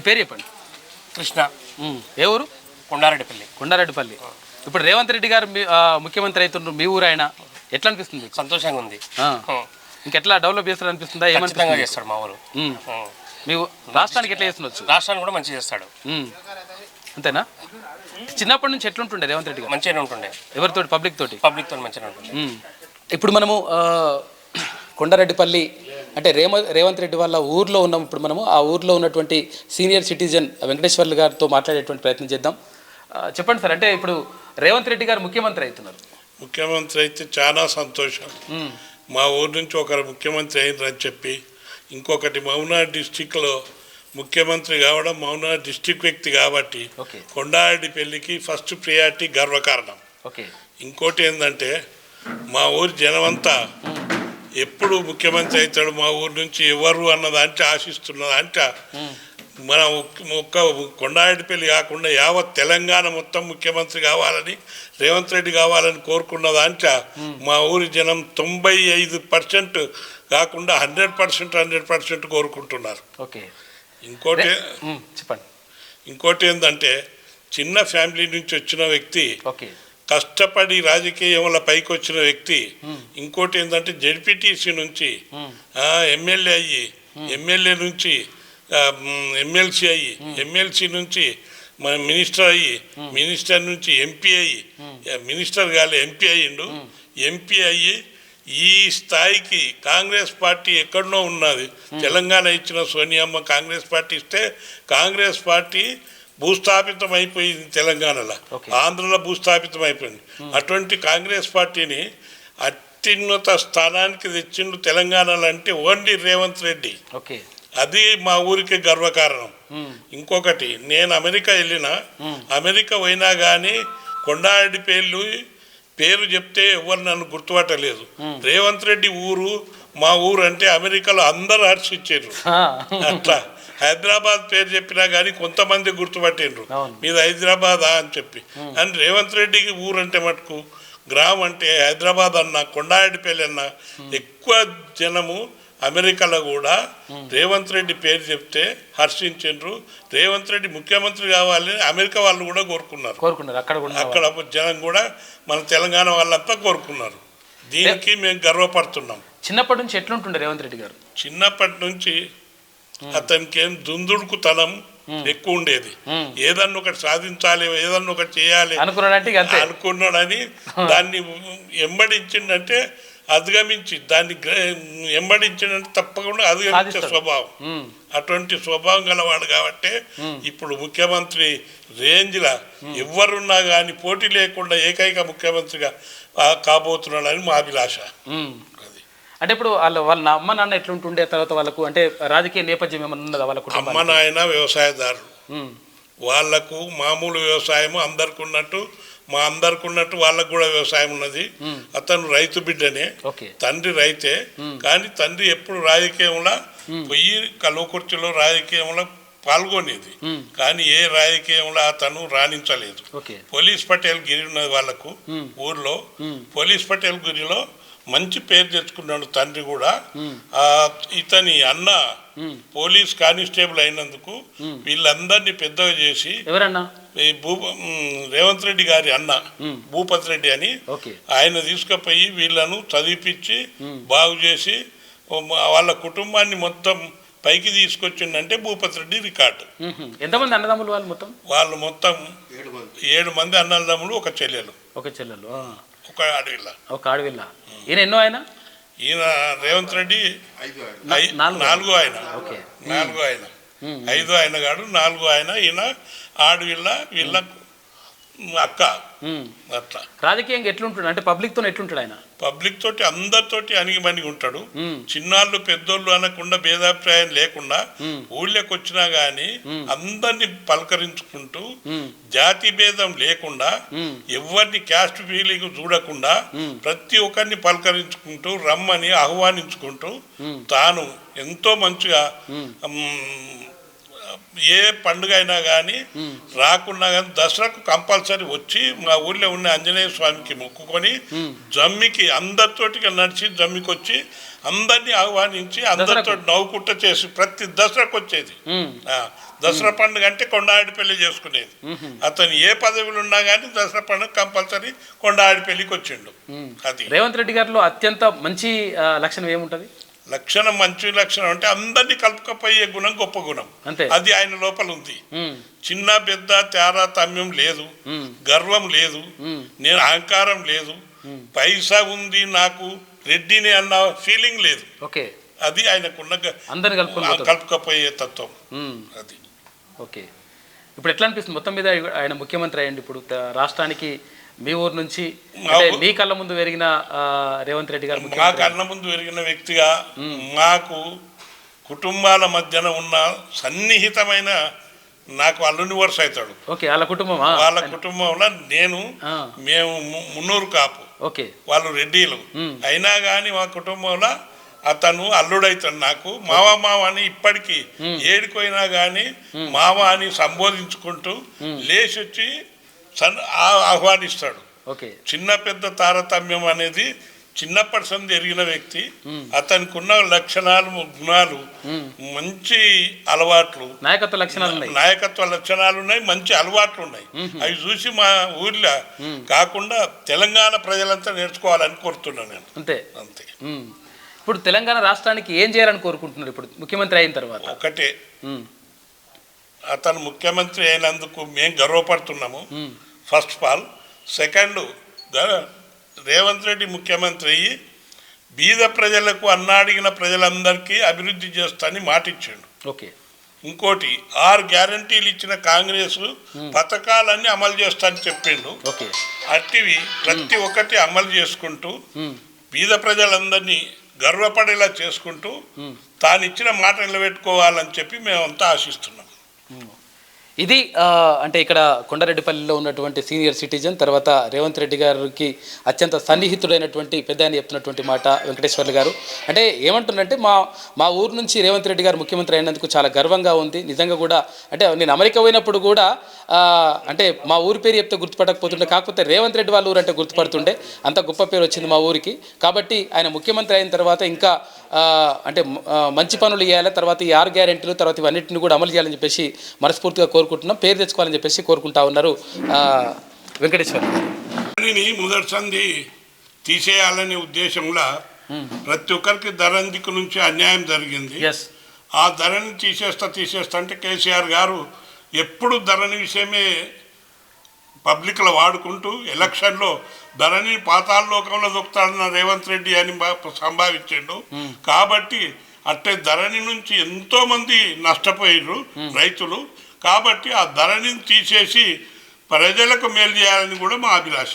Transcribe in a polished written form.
పేరు చెప్పండి. కృష్ణ. ఏ ఊరు? కొండారెడ్డిపల్లి. ఇప్పుడు రేవంత్ రెడ్డి గారు ముఖ్యమంత్రి అవుతున్నారు, మీ ఊరు ఆయన, ఎట్లా అనిపిస్తుంది? సంతోషంగా ఉంది. ఇంకెట్లా డెవలప్ చేస్తాడు అనిపిస్తుందా? ఏమంతా చేస్తాడు మా ఊరు. మీ రాష్ట్రానికి ఎట్లా చేస్తుండొచ్చు? రాష్ట్రాన్ని కూడా మంచిగా చేస్తాడు. అంతేనా? చిన్నప్పటి నుంచి ఎట్లుంటుండే రేవంత్ రెడ్డి గారు? మంచిగానే ఉంటుండే. ఎవరితో? పబ్లిక్ తోటి మంచిగానే ఉంటుండే. ఇప్పుడు మనము కొండారెడ్డిపల్లి అంటే రేవంత్ రెడ్డి వాళ్ళ ఊర్లో ఉన్నాం. ఇప్పుడు మనము ఆ ఊర్లో ఉన్నటువంటి సీనియర్ సిటిజన్ వెంకటేశ్వర్లు గారితో మాట్లాడేటువంటి ప్రయత్నం చేద్దాం. చెప్పండి సార్, అంటే ఇప్పుడు రేవంత్ రెడ్డి గారు ముఖ్యమంత్రి అవుతున్నారు. ముఖ్యమంత్రి అయితే చాలా సంతోషం. మా ఊరు నుంచి ఒకరు ముఖ్యమంత్రి అయినరని చెప్పి, ఇంకొకటి మహబూబ్నగర్ డిస్టిక్లో ముఖ్యమంత్రి కావడం, మహబూబ్నగర్ డిస్టిక్ వ్యక్తి కాబట్టి కొండారెడ్డిపల్లికి ఫస్ట్ ప్రియారిటీ గర్వకారణం. ఇంకోటి ఏంటంటే మా ఊరి జనమంతా ఎప్పుడు ముఖ్యమంత్రి అవుతాడు మా ఊరు నుంచి ఎవరు అన్నదంటే ఆశిస్తున్నదంటే మన ఒక్క కొండారెడ్డిపల్లి కాకుండా యావత్ తెలంగాణ మొత్తం ముఖ్యమంత్రి కావాలని, రేవంత్ రెడ్డి కావాలని కోరుకున్నదంటే మా ఊరి జనం 95% కాకుండా 100% కోరుకుంటున్నారు. ఇంకోటి చెప్పండి. ఇంకోటి ఏంటంటే చిన్న ఫ్యామిలీ నుంచి వచ్చిన వ్యక్తి, కష్టపడి రాజకీయంలో పైకి వచ్చిన వ్యక్తి. ఇంకోటి ఏంటంటే జెడ్పీటీసీ నుంచి ఎమ్మెల్యే అయ్యి, ఎమ్మెల్యే నుంచి ఎమ్మెల్సీ అయ్యి, ఎమ్మెల్సీ నుంచి మన మినిస్టర్ అయ్యి, మినిస్టర్ నుంచి ఎంపీ అయ్యి, మినిస్టర్ కాలే ఎంపీ అయ్యిండు, ఎంపీ అయ్యి ఈ స్థాయికి కాంగ్రెస్ పార్టీ ఎక్కడనో ఉన్నది. తెలంగాణ ఇచ్చిన సోనియమ్మ కాంగ్రెస్ పార్టీ ఇస్తే కాంగ్రెస్ పార్టీ భూస్థాపితం అయిపోయింది తెలంగాణలో, ఆంధ్రలో భూస్థాపితం అయిపోయింది. అటువంటి కాంగ్రెస్ పార్టీని అత్యున్నత స్థానానికి తెచ్చిండు తెలంగాణలో అంటే ఓన్లీ రేవంత్ రెడ్డి. అది మా ఊరికి గర్వకారణం. ఇంకొకటి, నేను అమెరికా వెళ్ళినా, అమెరికా పోయినా కానీ కొండారెడ్డిపల్లి పేరు చెప్తే ఎవరు నన్ను గుర్తుపట్టలేదు. రేవంత్ రెడ్డి ఊరు మా ఊరు అంటే అమెరికాలో అందరూ హర్షించారు. అట్లా హైదరాబాద్ పేరు చెప్పినా కానీ కొంతమంది గుర్తుపట్టిండ్రు, మీది హైదరాబాదా అని చెప్పి. అండ్ రేవంత్ రెడ్డికి ఊరు అంటే మటుకు గ్రామం అంటే హైదరాబాద్ అన్నా కొండారెడ్డిపల్లి అన్నా ఎక్కువ జనము అమెరికాలో కూడా రేవంత్ రెడ్డి పేరు చెప్తే హర్షించారు. రేవంత్ రెడ్డి ముఖ్యమంత్రి కావాలని అమెరికా వాళ్ళు కూడా కోరుకున్నారు. అక్కడ జనం కూడా మన తెలంగాణ వాళ్ళంతా కోరుకున్నారు. దీనికి మేము గర్వపడుతున్నాం. చిన్నప్పటి నుంచి ఎట్లుంటుండే రేవంత్ రెడ్డి గారు? చిన్నప్పటి నుంచి అతనికి ఏం దుందుడుకుతనం ఎక్కువ ఉండేది. ఏదన్నా ఒకటి సాధించాలి, ఏదన్నా ఒకటి చేయాలి అనుకున్నాడని దాన్ని ఎంబడించిందంటే అధిగమించి, దాన్ని ఎంబడించిందంటే తప్పకుండా అధిగమించే స్వభావం, అటువంటి స్వభావం గలవాడు కాబట్టి ఇప్పుడు ముఖ్యమంత్రి రేంజ్లా ఎవరున్నా కానీ పోటీ లేకుండా ఏకైక ముఖ్యమంత్రిగా కాబోతున్నాడని మా అభిలాష. అంటే ఇప్పుడు వాళ్ళ అమ్మ నాన్న ఎట్లుంటుండే, తర్వాత వాళ్ళకు అంటే రాజకీయ నేపథ్యం ఏమన్నా ఉన్నదా వాళ్ళకు? అమ్మ నాయన వ్యవసాయదారులు, వాళ్లకు మామూలు వ్యవసాయం అందరికి ఉన్నట్టు, మా అందరికి ఉన్నట్టు వాళ్ళకు కూడా వ్యవసాయం ఉన్నది. అతను రైతు బిడ్డనే, తండ్రి రైతే, కానీ తండ్రి ఎప్పుడు రాజకీయంలో పొయ్యి కల్వకుర్తిలో రాజకీయంలో పాల్గొనేది, కానీ ఏ రాజకీయంలో అతను రాణించలేదు. పోలీస్ పటేల్ గిరి ఉన్నది వాళ్ళకు ఊర్లో, పోలీస్ పటేల్ గిరిలో మంచి పేరు తెచ్చుకున్నాడు తండ్రి కూడా. ఇతని అన్న పోలీస్ కానిస్టేబుల్ అయినందుకు వీళ్ళందరినీ పెద్దగా చేసి, రేవంత్ రెడ్డి గారి అన్న భూపతి రెడ్డి అని ఆయన తీసుకుపోయి వీళ్ళను చదివిపించి బాగు చేసి వాళ్ళ కుటుంబాన్ని మొత్తం పైకి తీసుకొచ్చిందంటే భూపతి రెడ్డి రికార్డు. ఎంతమంది అన్నదమ్ములు వాళ్ళు మొత్తం 7 మంది అన్నదమ్ములు, ఒక చెల్లెలు, ఒక ఆడవిల్ల. ఈయన ఎన్నో? ఈయన రేవంత్ రెడ్డి 4 ఆయన, 5 ఆయన కాడు, 4 ఆయన. ఈయన ఆడవిల్ల, వీళ్ళ అక్క. అట్లా రాజకీయంగా ఎట్లుంటాడు అంటే పబ్లిక్ తో ఎట్లుంటాడు ఆయన? పబ్లిక్ తోటి అందరితోటి అణిగిమణిగి ఉంటాడు. చిన్నాళ్ళు పెద్దోళ్ళు అనకుండా భేదాభిప్రాయం లేకుండా ఊళ్ళోకి వచ్చినా గాని అందరినీ పలకరించుకుంటూ, జాతి భేదం లేకుండా, ఎవరిని క్యాస్ట్ ఫీలింగ్ చూడకుండా ప్రతి ఒక్కరిని పలకరించుకుంటూ రమ్మని ఆహ్వానించుకుంటూ తాను ఎంతో మంచిగా ఏ పండుగ అయినా కానీ రాకున్నా కానీ దసరాకు కంపల్సరీ వచ్చి మా ఊళ్ళో ఉన్న ఆంజనేయ స్వామికి మొక్కుకొని జమ్మికి అందరితోటి నడిచి జమ్మికి వచ్చి అందరినీ ఆహ్వానించి అందరితో నవ్వుకుంట చేసి ప్రతి దసరాకు వచ్చేది. దసరా పండుగ అంటే కొండాడిపల్లి చేసుకునేది. అతను ఏ పదవులు ఉన్నా కానీ దసరా పండుగ కంపల్సరీ కొండాడిపల్లికి వచ్చిండు. అది రేవంత్ రెడ్డి గారిలో అత్యంత మంచి లక్షణం ఏముంటది? లక్షణం మంచి లక్షణం అంటే అందరినీ కలుపుకపోయే గుణం గొప్ప గుణం. అది ఆయన లోపల ఉంది. చిన్న పెద్ద తేడా తమ్యం లేదు, గర్వం లేదు, నేను అహంకారం లేదు, పైసా ఉంది నాకు రెడ్డిని అన్న ఫీలింగ్ లేదు. అది ఆయనకున్న అందరిని కలుపుకపోయే తత్వం. అది ఓకే. ఇప్పుడు ఎట్లా అనిపిస్తుంది మొత్తం మీద ఆయన ముఖ్యమంత్రి అయ్యండి? ఇప్పుడు రాష్ట్రానికి మీ ఊరు నుంచి మీ కళ్ళ ముందు పెరిగిన రేవంత్ రెడ్డి గారు, మా కళ్ళ ముందు పెరిగిన వ్యక్తిగా మాకు కుటుంబాల మధ్యన ఉన్న సన్నిహితమైన నాకు అల్లుని వరుస అవుతాడు. వాళ్ళ కుటుంబంలో మేము మున్నూరు కాపు, వాళ్ళు రెడ్డిలు అయినా కానీ మా కుటుంబంలో అతను అల్లుడైతాడు. నాకు మావ అని ఇప్పటికీ ఏడిపోయినా కానీ మావ అని సంబోధించుకుంటూ లేచి వచ్చి ఆహ్వానిస్తాడు. చిన్న పెద్ద తారతమ్యం అనేది చిన్నప్పటి సంది ఎరిగిన వ్యక్తి. అతనికి ఉన్న లక్షణాలు గుణాలు మంచి అలవాట్లు, నాయకత్వ లక్షణాలు ఉన్నాయి, మంచి అలవాట్లు ఉన్నాయి. అవి చూసి మా ఊర్లో కాకుండా తెలంగాణ ప్రజలంతా నేర్చుకోవాలని కోరుతున్నాను నేను. అంతే. ఇప్పుడు తెలంగాణ రాష్ట్రానికి ఏం చేయాలని కోరుకుంటున్నారు ఇప్పుడు ముఖ్యమంత్రి అయిన తర్వాత? ఒకటే, అతను ముఖ్యమంత్రి అయినందుకు మేము గర్వపడుతున్నాము first of all. Second, Revanth Reddy ముఖ్యమంత్రి అయ్యి బీద ప్రజలకు అన్నాడిగిన ప్రజలందరికీ అభివృద్ధి చేస్తానని మాటిచ్చాడు. ఇంకోటి 6 గ్యారంటీలు ఇచ్చిన కాంగ్రెస్ పథకాలన్నీ అమలు చేస్తానని చెప్పిండు. అట్టివి ప్రతి ఒక్కటి అమలు చేసుకుంటూ బీద ప్రజలందరినీ గర్వపడేలా చేసుకుంటూ తాను ఇచ్చిన మాట నిలబెట్టుకోవాలని చెప్పి మేమంతా ఆశిస్తున్నాం. ఇది అంటే ఇక్కడ కొండారెడ్డిపల్లిలో ఉన్నటువంటి సీనియర్ సిటిజన్, తర్వాత రేవంత్ రెడ్డి గారికి అత్యంత సన్నిహితుడైనటువంటి పెద్ద ఆయన చెప్తున్నటువంటి మాట వెంకటేశ్వర్లు గారు. అంటే ఏమంటున్నారంటే మా ఊరు నుంచి రేవంత్ రెడ్డి గారు ముఖ్యమంత్రి అయినందుకు చాలా గర్వంగా ఉంది. నిజంగా కూడా అంటే నేను అమెరికా పోయినప్పుడు కూడా అంటే మా ఊరి పేరు చెప్తే గుర్తుపట్టకపోతుండే, కాకపోతే రేవంత్ రెడ్డి వాళ్ళ ఊరు అంటే గుర్తుపడుతుండే. అంత గొప్ప పేరు వచ్చింది మా ఊరికి. కాబట్టి ఆయన ముఖ్యమంత్రి అయిన తర్వాత ఇంకా అంటే మంచి పనులు చేయాలి, తర్వాత ఈ 6 గ్యారెంటీలు తర్వాత ఇవన్నింటిని కూడా అమలు చేయాలని చెప్పేసి మనస్ఫూర్తిగా కోరుకుంటున్నాం. పేరు తెచ్చుకోవాలని చెప్పేసి కోరుకుంటా ఉన్నారు వెంకటేశ్వర్. మొదటి సంధి తీసేయాలనే ఉద్దేశంలో ప్రతి ఒక్కరికి ధరణి దిక్కు నుంచి అన్యాయం జరిగింది. ఆ ధరణి తీసేస్తా అంటే కేసీఆర్ గారు ఎప్పుడు ధరణి విషయమే పబ్లిక్లో వాడుకుంటూ ఎలక్షన్లో ధరణి పాతాళలోకంలో దొక్కుతాడన్న రేవంత్ రెడ్డి అని సంభావించాడు. కాబట్టి అట్టే ధరణి నుంచి ఎంతోమంది నష్టపోయారు రైతులు. కాబట్టి ఆ ధరణిని తీసేసి ప్రజలకు మేలు చేయాలని కూడా మా అభిలాష.